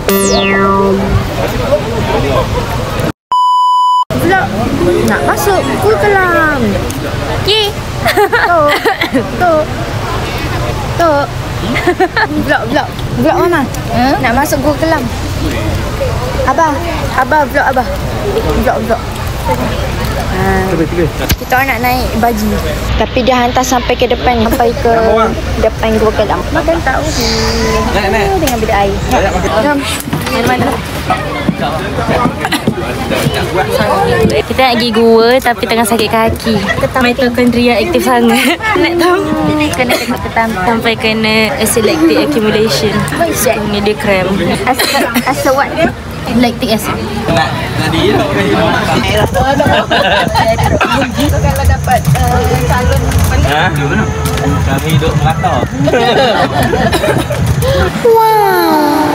Vlog nak masuk Gua Kelam. Okey. Tok. Vlog mama. Nak masuk Gua Kelam. Abah vlog abah. Vlog. Kita orang nak naik baju. Tapi dia hantar sampai ke depan ni. Sampai ke depan Gua Kelam. Makan tahu. Dengan bilik air. Jom. Mana? Kita nak pergi gua tapi tengah sakit kaki. Mitokondria aktif sangat. Nak tahu? Kena tengok ketam sampai kena lactic accumulation. Ni dia krem. Asa what? Lactic acid. Kalau dapat calon kami hidup merata. wow.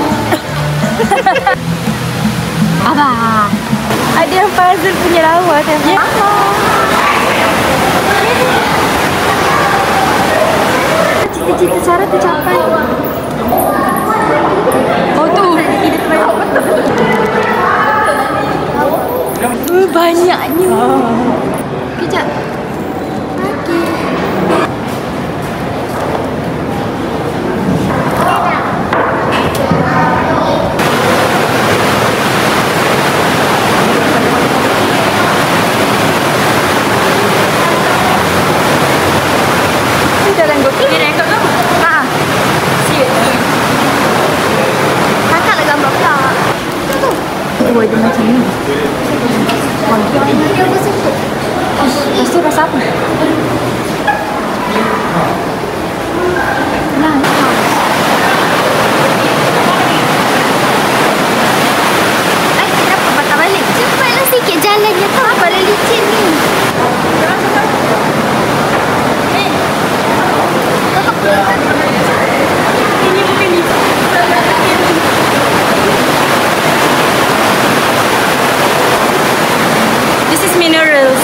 Abah. Ada yang puzzle punya lawa kan? Ya. Cita-cita Sarah tercapai. Oh tu. Banyaknya. Kejap. Buat dia macam ni. Lepas tu rasa apa? Kenapa patah balik? Cepatlah sikit jalannya. Kau apa lah licin ni? Ini bukan ni. This is minerals.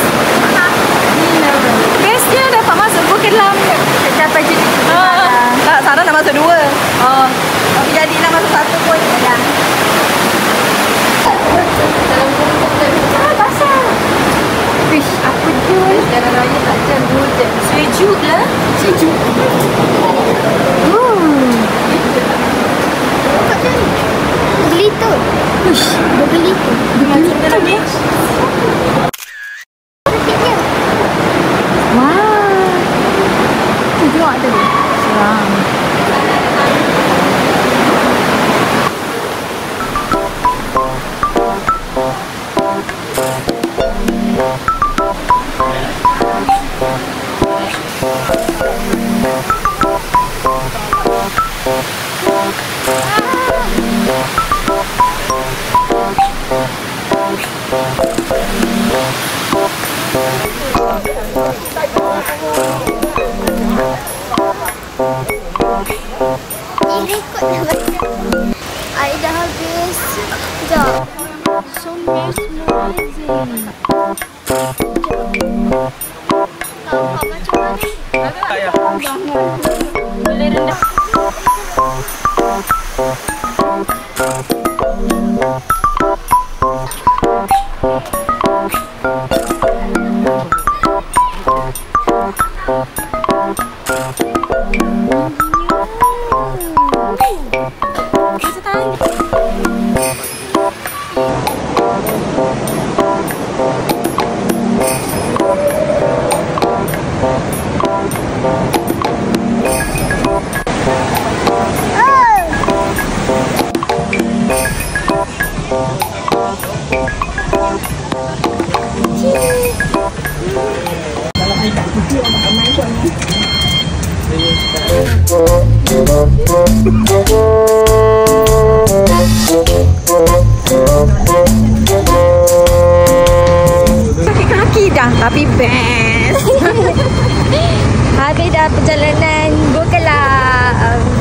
Bestnya dapat masuk Gua Kelam. Dapat jadi Tak, Sarah nak masuk 2. Oh. tapi jadilah masuk 1 pun dah. Basah. Fish, apa dia? Jalan raya tak jam 2 jam. Sejuk lah. Sejuk. Buka je. Bergelitut. Uish, bergelitut. Bergelitut ni. Wah. Tengok tadi. Seram. Air dah habis. Sekejap. So mesmerizing. Nampak macam mana? Boleh rendah. Kaki dah, tapi best. Habis dah perjalanan Gua Kelam.